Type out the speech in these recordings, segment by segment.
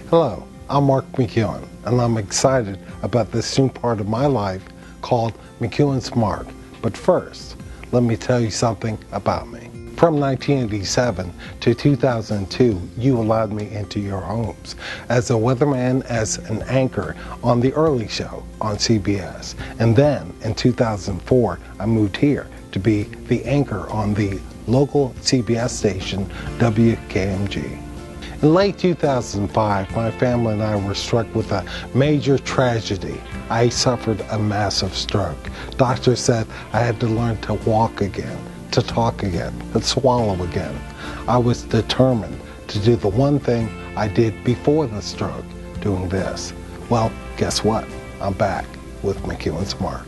Hello, I'm Mark McEwen, and I'm excited about this new part of my life called McEwen's Mark. But first, let me tell you something about me. From 1987 to 2002, you allowed me into your homes as a weatherman, as an anchor on The Early Show on CBS. And then in 2004, I moved here to be the anchor on the local CBS station, WKMG. In late 2005, my family and I were struck with a major tragedy. I suffered a massive stroke. Doctors said I had to learn to walk again, to talk again, to swallow again. I was determined to do the one thing I did before the stroke, doing this. Well, guess what? I'm back with McEwen's Mark.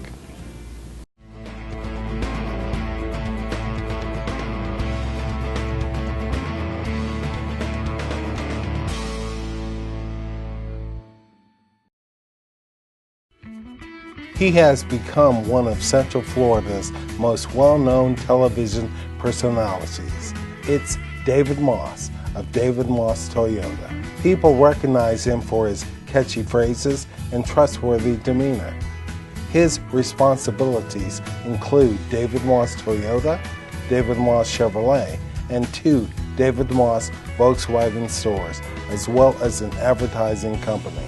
He has become one of Central Florida's most well-known television personalities. It's David Moss of David Moss Toyota. People recognize him for his catchy phrases and trustworthy demeanor. His responsibilities include David Moss Toyota, David Moss Chevrolet, and 2 David Moss Volkswagen stores, as well as an advertising company.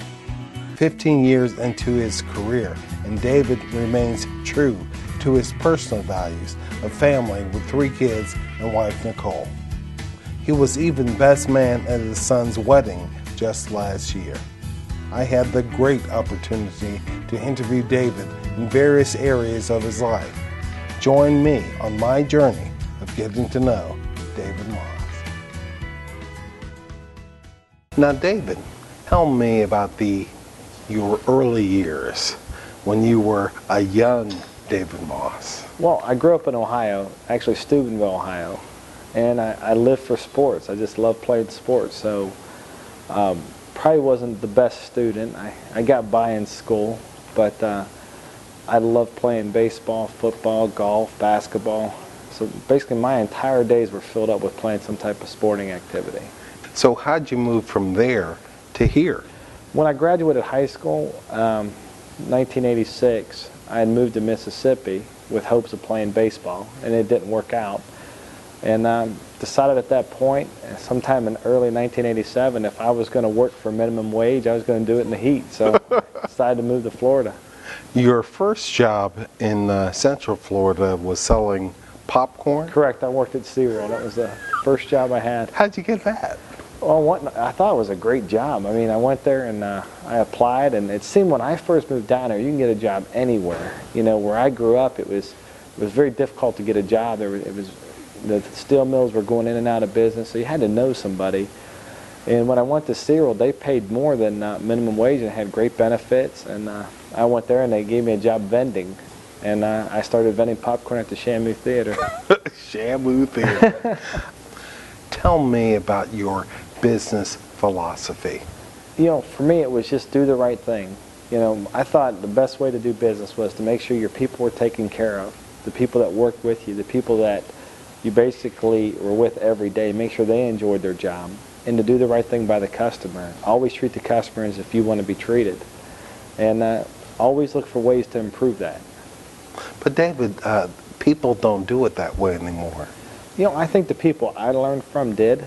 15 years into his career, and David remains true to his personal values of family with 3 kids and wife Nicole. He was even best man at his son's wedding just last year. I had the great opportunity to interview David in various areas of his life. Join me on my journey of getting to know David Moss. Now, David, tell me about your early years when you were a young David Moss. Well, I grew up in Ohio, actually Steubenville, Ohio, and I lived for sports. I just loved playing sports, so probably wasn't the best student. I got by in school, but I loved playing baseball, football, golf, basketball. So basically my entire days were filled up with playing some type of sporting activity. So how'd you move from there to here? When I graduated high school, 1986, I had moved to Mississippi with hopes of playing baseball, and it didn't work out. And decided at that point, sometime in early 1987, if I was going to work for minimum wage, I was going to do it in the heat. So decided to move to Florida. Your first job in Central Florida was selling popcorn? Correct. I worked at cereal. That was the first job I had. How'd you get that? Well, I thought it was a great job. I mean, I went there and I applied, and it seemed when I first moved down there, you can get a job anywhere. You know, where I grew up, it was very difficult to get a job. The steel mills were going in and out of business, so you had to know somebody. And when I went to cereal, they paid more than minimum wage and had great benefits. And I went there and they gave me a job vending, and I started vending popcorn at the Shamu Theater. Shamu Theater. Tell me about your business philosophy. You know, for me it was just do the right thing. You know, I thought the best way to do business was to make sure your people were taken care of, the people that worked with you, the people that you basically were with every day, make sure they enjoyed their job, and to do the right thing by the customer. Always treat the customer as if you want to be treated, and always look for ways to improve that. But David, people don't do it that way anymore. You know, I think the people I learned from did,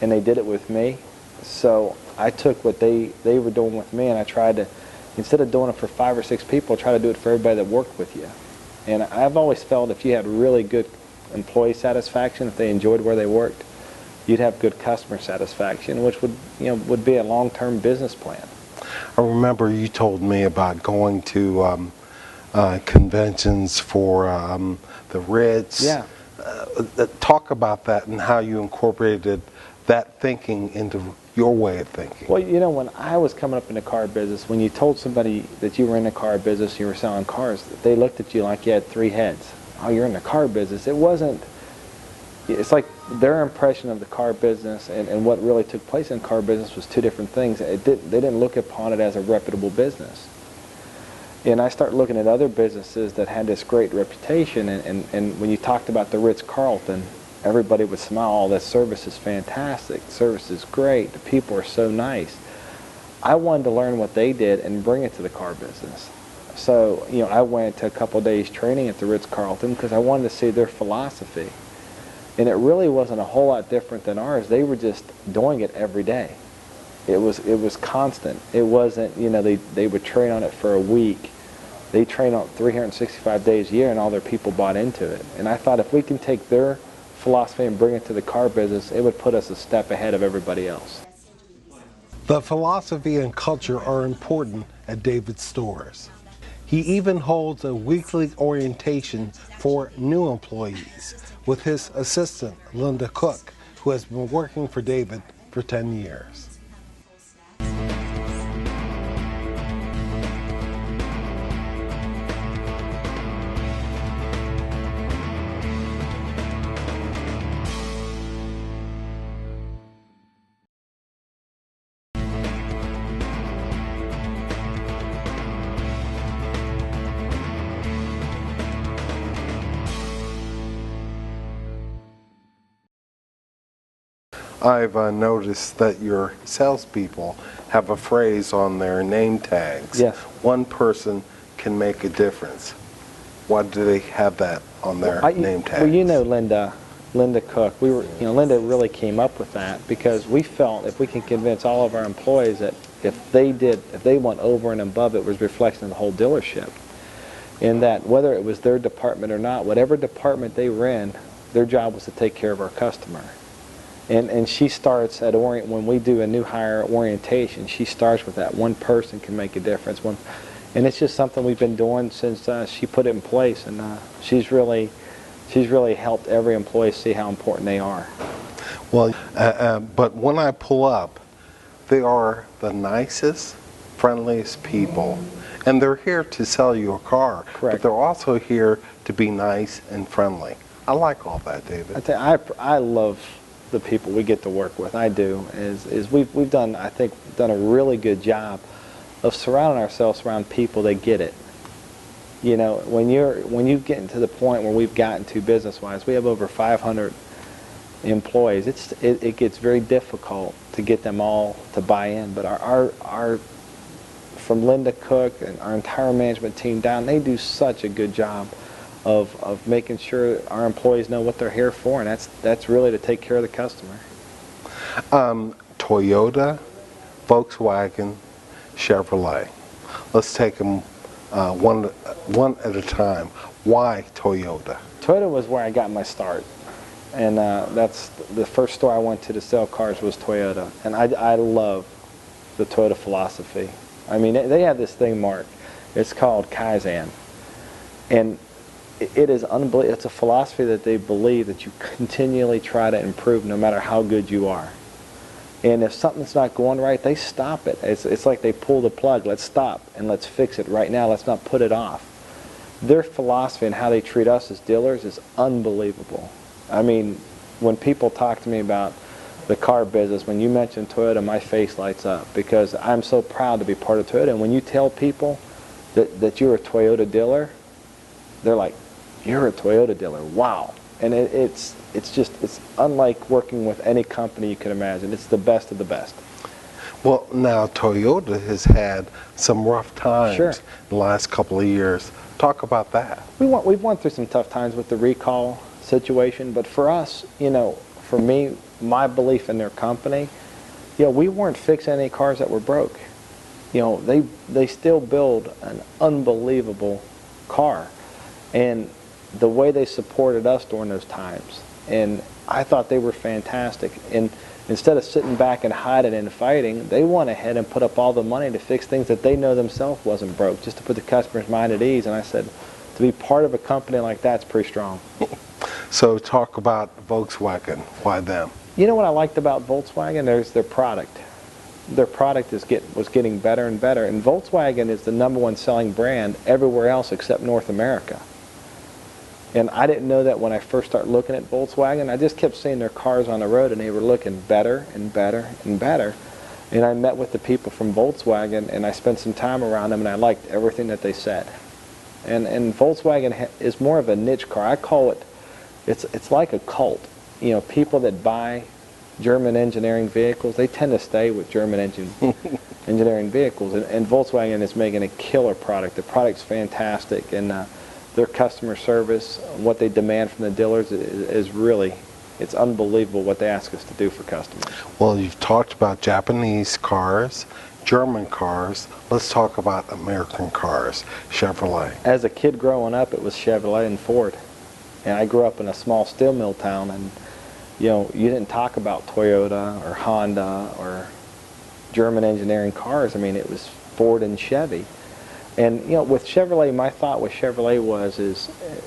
and they did it with me. So I took what they were doing with me, and I tried to, instead of doing it for 5 or 6 people, try to do it for everybody that worked with you. And I've always felt if you had really good employee satisfaction, if they enjoyed where they worked, you'd have good customer satisfaction, which would be a long-term business plan. I remember you told me about going to conventions for the Ritz. Yeah. Talk about that and how you incorporated that thinking into your way of thinking. Well, you know, when I was coming up in the car business, when you told somebody that you were in the car business, you were selling cars, they looked at you like you had 3 heads. Oh, you're in the car business. It's like their impression of the car business and what really took place in car business was 2 different things. They didn't look upon it as a reputable business. And I started looking at other businesses that had this great reputation, and when you talked about the Ritz-Carlton, everybody would smile. Oh, that service is fantastic. The service is great. The people are so nice. I wanted to learn what they did and bring it to the car business. So, you know, I went to a couple days training at the Ritz-Carlton because I wanted to see their philosophy. And it really wasn't a whole lot different than ours. They were just doing it every day. It was constant. It wasn't, you know, they would train on it for a week. They train on 365 days a year, and all their people bought into it. And I thought if we can take their philosophy and bring it to the car business, it would put us a step ahead of everybody else. The philosophy and culture are important at David's stores. He even holds a weekly orientation for new employees with his assistant, Linda Cook, who has been working for David for 10 years. I've noticed that your salespeople have a phrase on their name tags. Yes. One person can make a difference. Why do they have that on their name tags? Well, you know Linda Cook. Linda really came up with that because we felt if we can convince all of our employees that if they went over and above, it was reflecting the whole dealership. And that whether it was their department or not, whatever department they were in, their job was to take care of our customer. And she starts at when we do a new hire orientation, she starts with that one person can make a difference. And it's just something we've been doing since she put it in place, and she's really helped every employee see how important they are. Well, but when I pull up, they are the nicest, friendliest people, and they're here to sell you a car. Correct. But they're also here to be nice and friendly. I like all that, David. I love the people we get to work with. I do. We've done, I think, a really good job of surrounding ourselves around people that get it. You know, when you get to the point where we've gotten to business-wise, we have over 500 employees. It gets very difficult to get them all to buy in. But our from Linda Cook and our entire management team down, they do such a good job of making sure our employees know what they're here for, and that's really to take care of the customer. Toyota, Volkswagen, Chevrolet. Let's take them one at a time. Why Toyota? Toyota was where I got my start, and that's the first store I went to sell cars was Toyota, and I love the Toyota philosophy. I mean, they have this thing, Mark. It's called Kaizen, and it is unbelievable. It's a philosophy that they believe that you continually try to improve no matter how good you are. And if something's not going right, they stop it. It's like they pull the plug. Let's stop and let's fix it right now. Let's not put it off. Their philosophy and how they treat us as dealers is unbelievable. I mean, when people talk to me about the car business, when you mention Toyota, my face lights up because I'm so proud to be part of Toyota. And when you tell people that you're a Toyota dealer, they're like, "You're a Toyota dealer, wow." And it's unlike working with any company you can imagine. It's the best of the best. Well, now Toyota has had some rough times Sure. in the last couple of years. Talk about that. We've went through some tough times with the recall situation, but for us, you know, for me, my belief in their company, you know, we weren't fixing any cars that were broke. You know, they still build an unbelievable car. And the way they supported us during those times, and I thought they were fantastic. And instead of sitting back and hiding and fighting, they went ahead and put up all the money to fix things that they know themselves wasn't broke, just to put the customer's mind at ease. And I said, to be part of a company like that's pretty strong. So talk about Volkswagen. Why them? You know what I liked about Volkswagen? There's their product. Their product was getting better and better. And Volkswagen is the #1 selling brand everywhere else except North America. And I didn't know that when I first started looking at Volkswagen. I just kept seeing their cars on the road, and they were looking better and better and better. And I met with the people from Volkswagen, and I spent some time around them, and I liked everything that they said. And Volkswagen is more of a niche car. I call it, it's like a cult. You know, people that buy German engineering vehicles, they tend to stay with German engineering vehicles. And Volkswagen is making a killer product. The product's fantastic, and their customer service, what they demand from the dealers is really, it's unbelievable what they ask us to do for customers. Well, you've talked about Japanese cars, German cars. Let's talk about American cars, Chevrolet. As a kid growing up, it was Chevrolet and Ford. And I grew up in a small steel mill town, and you know, you didn't talk about Toyota or Honda or German engineering cars. I mean, it was Ford and Chevy. And you know, with Chevrolet, my thought with Chevrolet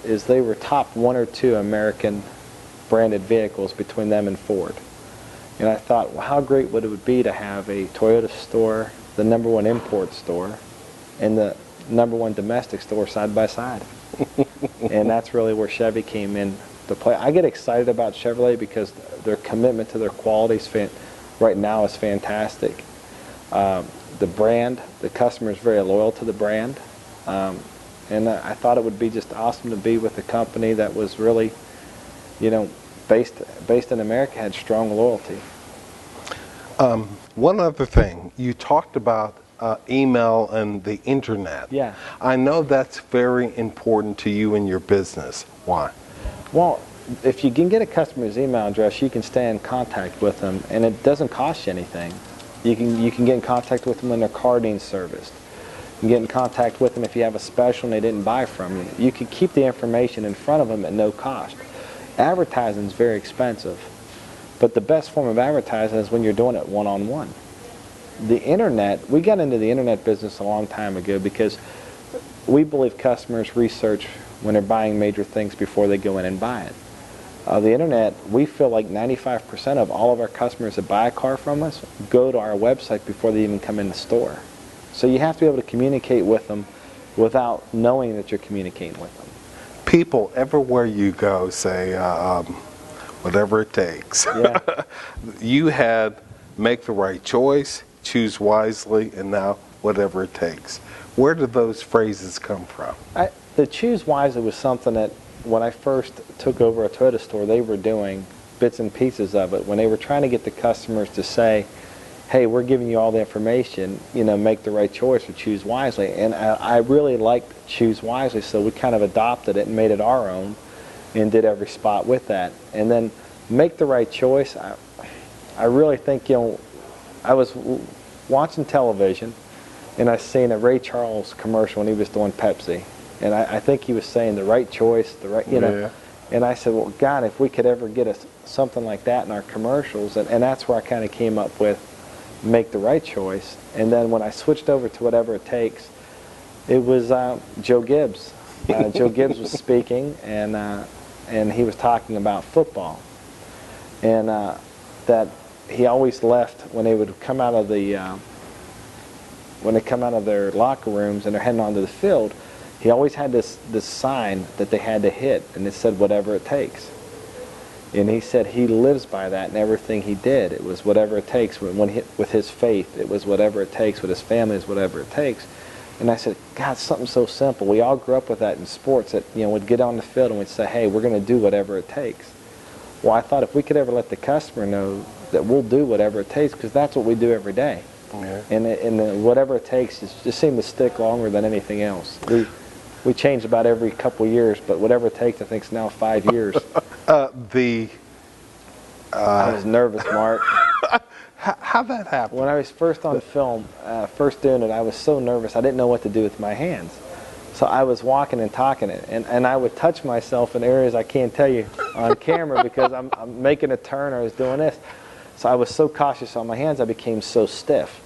is they were top 1 or 2 American branded vehicles between them and Ford. And I thought, well, how great would it be to have a Toyota store, the #1 import store, and the #1 domestic store side by side. And that's really where Chevy came in to play. I get excited about Chevrolet because their commitment to their quality right now is fantastic. The brand, the customer is very loyal to the brand. And I thought it would be just awesome to be with a company that was really, you know, based in America, had strong loyalty. One other thing, you talked about email and the internet. Yeah. I know that's very important to you in your business. Why? Well, if you can get a customer's email address, you can stay in contact with them, and it doesn't cost you anything. You can get in contact with them when their car needs serviced. You can get in contact with them if you have a special and they didn't buy from you. You can keep the information in front of them at no cost. Advertising is very expensive, but the best form of advertising is when you're doing it one-on-one. The internet, we got into the internet business a long time ago because we believe customers research when they're buying major things before they go in and buy it. The internet, we feel like 95% of all of our customers that buy a car from us go to our website before they even come in the store. So you have to be able to communicate with them without knowing that you're communicating with them. People everywhere you go say, whatever it takes. Yeah. You had make the right choice, choose wisely, and now whatever it takes. Where did those phrases come from? The choose wisely was something that when I first took over a Toyota store, they were doing bits and pieces of it. When they were trying to get the customers to say, hey, we're giving you all the information, you know, make the right choice or choose wisely. And I really liked choose wisely, so we kind of adopted it and made it our own and did every spot with that. And then make the right choice, I really think, you know, I was watching television and I seen a Ray Charles commercial when he was doing Pepsi. And I think he was saying the right choice, the right, you know. Yeah. And I said, well, God, if we could ever get something like that in our commercials, and that's where I kind of came up with make the right choice. And then when I switched over to whatever it takes, it was Joe Gibbs. Joe Gibbs was speaking, and he was talking about football, and that he always left when they would come out of the when they come out of their locker rooms and they're heading onto the field. He always had this sign that they had to hit, and it said whatever it takes. And he said he lives by that in everything he did. It was whatever it takes. With his faith, it was whatever it takes. With his family, it's whatever it takes. And I said, God, something so simple. We all grew up with that in sports. That, you know, we'd get on the field and we'd say, hey, we're going to do whatever it takes. Well, I thought if we could ever let the customer know that we'll do whatever it takes, because that's what we do every day. Yeah. And whatever it takes just seemed to stick longer than anything else. We change about every couple of years, but whatever it takes, I think, is now 5 years. I was nervous, Mark. How'd that happen? When I was first on film, first doing it, I was so nervous I didn't know what to do with my hands. So I was walking and talking it, and I would touch myself in areas I can't tell you on camera because I'm making a turn or I was doing this. So I was so cautious on my hands, I became so stiff.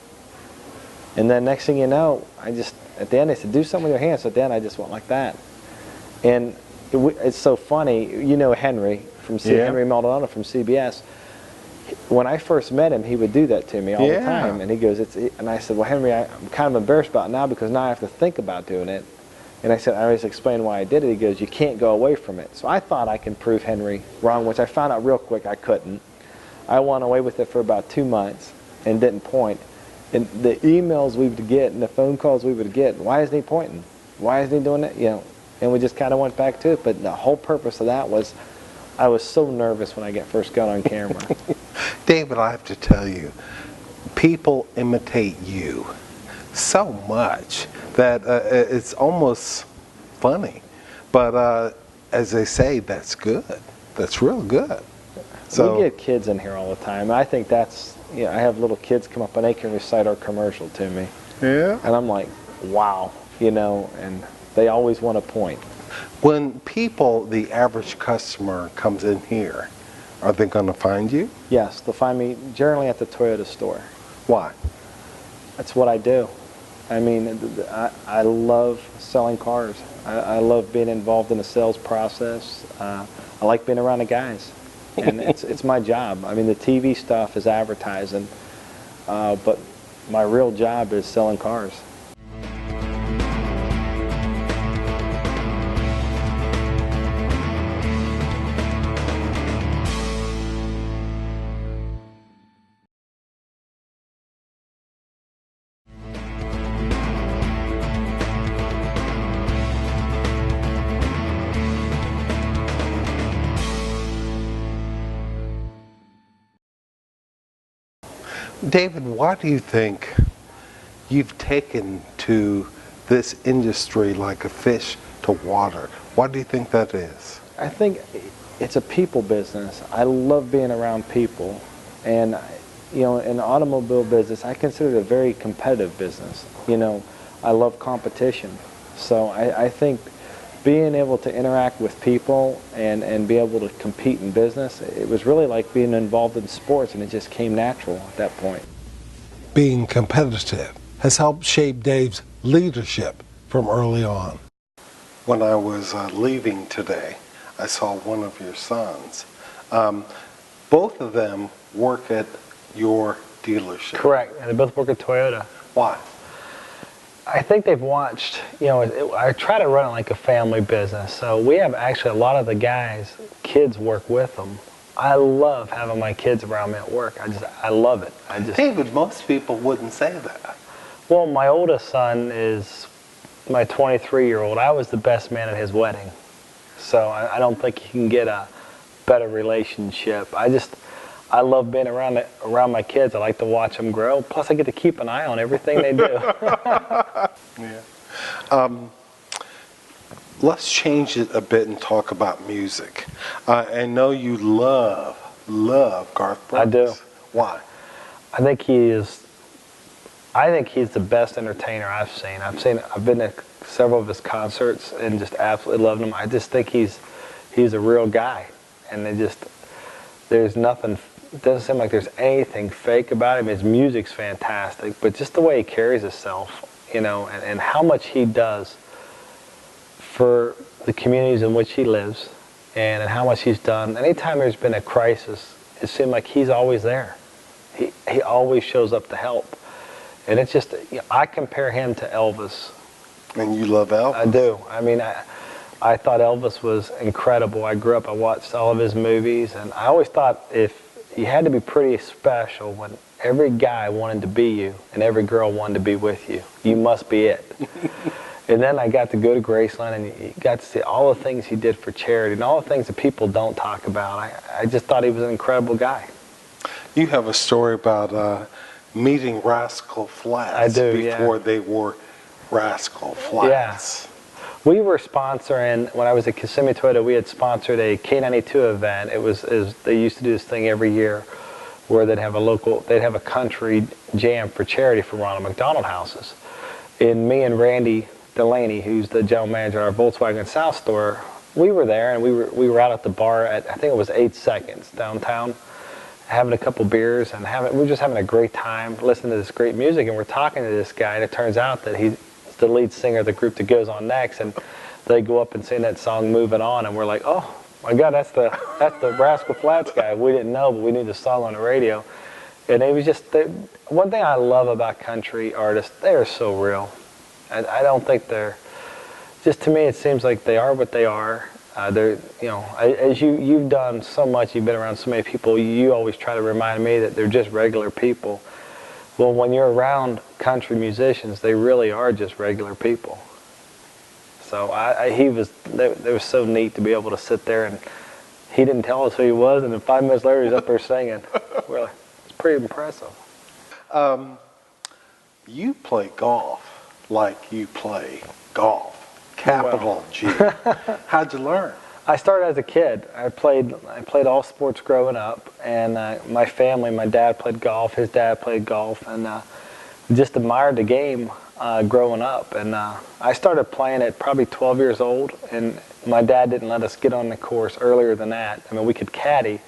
And then next thing you know, at the end they said, do something with your hands. So at the end I just went like that. And it's so funny, you know Henry Henry Maldonado from CBS. When I first met him, he would do that to me all the time. And he goes, and I said, well, Henry, I'm kind of embarrassed about it now because now I have to think about doing it. And I said, I always explained why I did it. He goes, you can't go away from it. So I thought I can prove Henry wrong, which I found out real quick I couldn't. I went away with it for about 2 months and didn't point. And the emails we would get and the phone calls we would get, why isn't he pointing? Why isn't he doing that? You know, and we just kind of went back to it. But the whole purpose of that was I was so nervous when I first got on camera. David, I have to tell you, people imitate you so much that it's almost funny. But as they say, that's good. That's real good. So we get kids in here all the time. I think that's, I have little kids come up and they can recite our commercial to me. yeah. And I'm like, wow, and they always want a point. When people, the average customer, comes in here, are they going to find you? Yes, they'll find me generally at the Toyota store. Why? That's what I do. I mean, I love selling cars. I love being involved in the sales process. I like being around the guys, and it's my job. I mean, the TV stuff is advertising, but my real job is selling cars. David, why do you think you've taken to this industry like a fish to water? Why do you think that is? I think it's a people business. I love being around people, and in the automobile business, I consider it a very competitive business. I love competition, so I think being able to interact with people and be able to compete in business, it was really like being involved in sports, and it just came natural at that point. Being competitive has helped shape Dave's leadership from early on. When I was leaving today, I saw one of your sons. Both of them work at your dealership. Correct, and they both work at Toyota. Why? I think they've watched, I try to run it like a family business. So we have actually a lot of the guys, kids work with them. I love having my kids around me at work. I love it. David, most people wouldn't say that. Well, my oldest son is my 23-year-old. I was the best man at his wedding. So I don't think you can get a better relationship. I love being around my kids. I like to watch them grow. Plus, I get to keep an eye on everything they do. Yeah. Let's change it a bit and talk about music. I know you love Garth Brooks. I do. Why? I think he's the best entertainer I've seen. I've been to several of his concerts and just absolutely loved him. I just think he's a real guy, and there's nothing. It doesn't seem like there's anything fake about him. His music's fantastic, but just the way he carries himself, and how much he does for the communities in which he lives, and how much he's done. Anytime there's been a crisis, it seemed like he's always there. He always shows up to help. And it's just, I compare him to Elvis. And you love Elvis? I do. I mean, I thought Elvis was incredible. I grew up, I watched all of his movies, and I always thought if you had to be pretty special when every guy wanted to be you and every girl wanted to be with you. You must be it. And then I got to go to Graceland, and you got to see all the things he did for charity and all the things that people don't talk about. I just thought he was an incredible guy. You have a story about meeting Rascal Flatts before they were Rascal Flatts. Yeah. We were sponsoring, when I was at Kissimmee Toyota, we had sponsored a K92 event. They used to do this thing every year where they'd have a country jam for charity for Ronald McDonald houses. And me and Randy Delaney, who's the general manager of our Volkswagen South store, we were there, and we were out at the bar at, I think it was 8 Seconds downtown, having a couple beers, and we were just having a great time listening to this great music, and we're talking to this guy, and it turns out that he's the lead singer of the group that goes on next, and they go up and sing that song "Moving On," and we're like, oh my God, that's the Rascal Flatts guy. We didn't know, but we knew the song on the radio. And it was just, one thing I love about country artists, they are so real. I don't think just to me it seems like they are what they are. As you've done so much, you've been around so many people, you always try to remind me that they're just regular people. Well, when you're around country musicians, they really are just regular people. So it was so neat to be able to sit there, and he didn't tell us who he was, and then 5 minutes later he's up there singing. It's pretty impressive. You play golf like you play golf, capital G. How'd you learn? I started as a kid. I played all sports growing up, and my family, my dad played golf, his dad played golf, and just admired the game growing up. And I started playing at probably 12 years old, and my dad didn't let us get on the course earlier than that. I mean, we could caddy,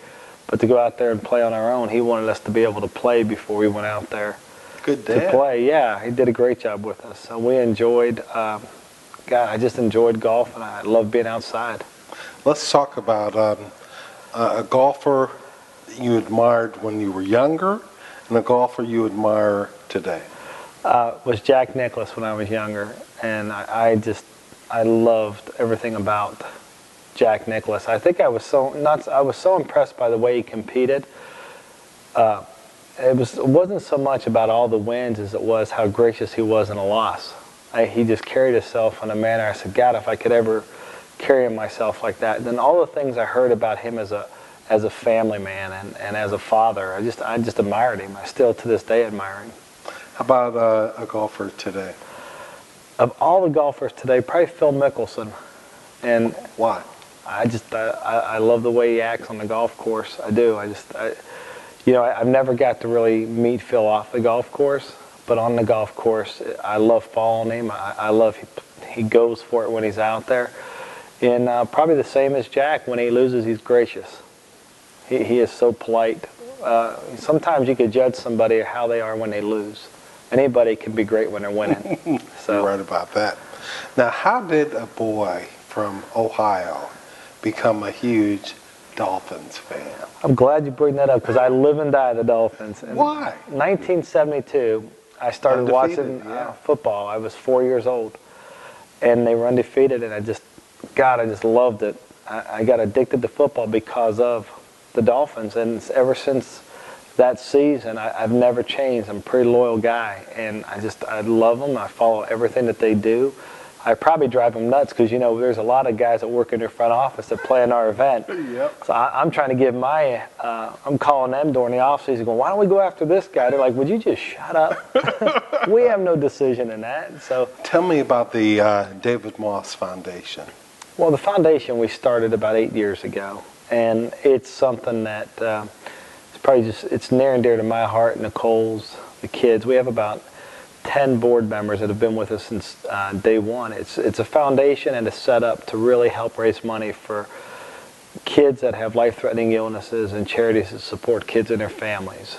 but to go out there and play on our own, he wanted us to be able to play before we went out there. Good dad. To play. Yeah, he did a great job with us. So we enjoyed, I just enjoyed golf, and I love being outside. Let's talk about a golfer you admired when you were younger and a golfer you admire today. Was Jack Nicklaus when I was younger, and I loved everything about Jack Nicklaus. I think I was so impressed by the way he competed. It wasn't so much about all the wins as it was how gracious he was in a loss. He just carried himself in a manner. I said, God, if I could ever carry myself like that. Then all the things I heard about him as a family man and as a father, I just admired him. I still to this day admire him. How about a golfer today? Of all the golfers today, probably Phil Mickelson. And why? I love the way he acts on the golf course. I do. I've never got to really meet Phil off the golf course, but on the golf course, I love following him. I love he goes for it when he's out there. And probably the same as Jack. When he loses, he's gracious. He is so polite. Sometimes you could judge somebody how they are when they lose. Anybody can be great when they're winning. So. You're right about that. Now, how did a boy from Ohio become a huge Dolphins fan? I'm glad you bring that up because I live and die the Dolphins. And why? 1972, I started watching football. I was 4 years old, and they were undefeated, and I just loved it. I got addicted to football because of the Dolphins, and ever since that season, I've never changed. I'm a pretty loyal guy, and I love them. I follow everything that they do. I probably drive them nuts because, there's a lot of guys that work in their front office that play in our event. Yep. So I'm trying to give I'm calling them during the offseason going, why don't we go after this guy? They're like, would you just shut up? We have no decision in that. So tell me about the David Moss Foundation. Well, the foundation we started about 8 years ago, and it's something that it's near and dear to my heart, Nicole's, the kids. We have about 10 board members that have been with us since day one. It's a foundation and it's set up to really help raise money for kids that have life-threatening illnesses and charities that support kids and their families.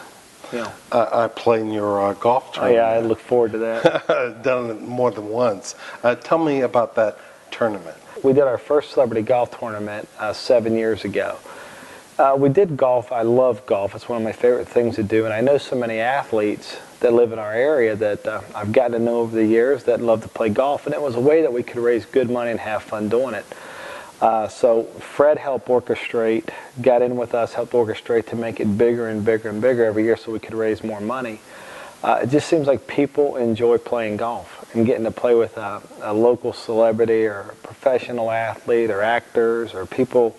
I play in your golf tournament. Oh yeah, I look forward to that. Done it more than once. Tell me about that tournament. We did our first celebrity golf tournament 7 years ago. We did golf. I love golf. It's one of my favorite things to do, and I know so many athletes that live in our area that I've gotten to know over the years that love to play golf, and it was a way that we could raise good money and have fun doing it. So Fred helped orchestrate, got in with us, helped orchestrate to make it bigger and bigger and bigger every year so we could raise more money. It just seems like people enjoy playing golf and getting to play with a local celebrity or a professional athlete or actors or people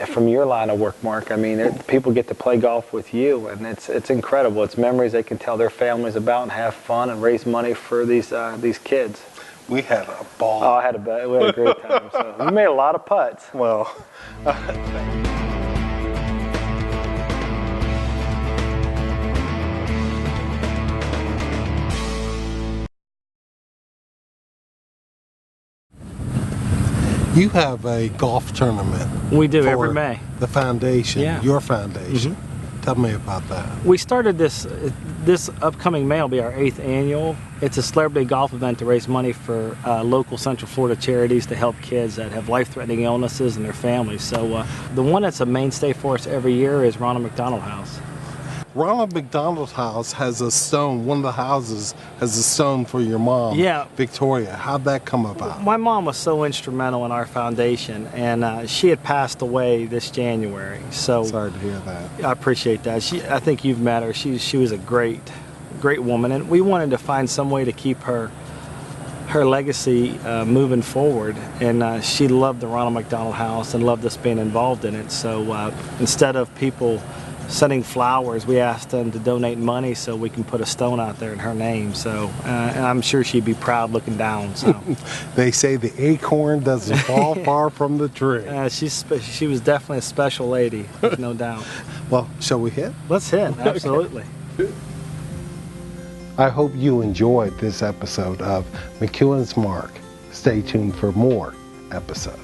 from your line of work, Mark. I mean, people get to play golf with you, and it's incredible. It's memories they can tell their families about and have fun and raise money for these kids. We had a ball. Oh, we had a great time. So we made a lot of putts. Well, you have a golf tournament. We do every May. The foundation, Yeah. Your foundation. Mm-hmm. Tell me about that. We started this upcoming May will be our 8th annual. It's a celebrity golf event to raise money for local Central Florida charities to help kids that have life-threatening illnesses and their families. So the one that's a mainstay for us every year is Ronald McDonald House. Ronald McDonald House has a stone. One of the houses has a stone for your mom, Yeah. Victoria. How'd that come about? My mom was so instrumental in our foundation, and she had passed away this January. So Sorry to hear that. I appreciate that. I think you've met her. She was a great woman, and we wanted to find some way to keep her her legacy moving forward. And she loved the Ronald McDonald House and loved us being involved in it. So instead of people sending flowers, we asked them to donate money so we can put a stone out there in her name. So, and I'm sure she'd be proud looking down. So, they say the acorn doesn't fall far from the tree. She was definitely a special lady, there's no doubt. Well, shall we hit? Let's hit, absolutely. I hope you enjoyed this episode of McEwen's Mark. Stay tuned for more episodes.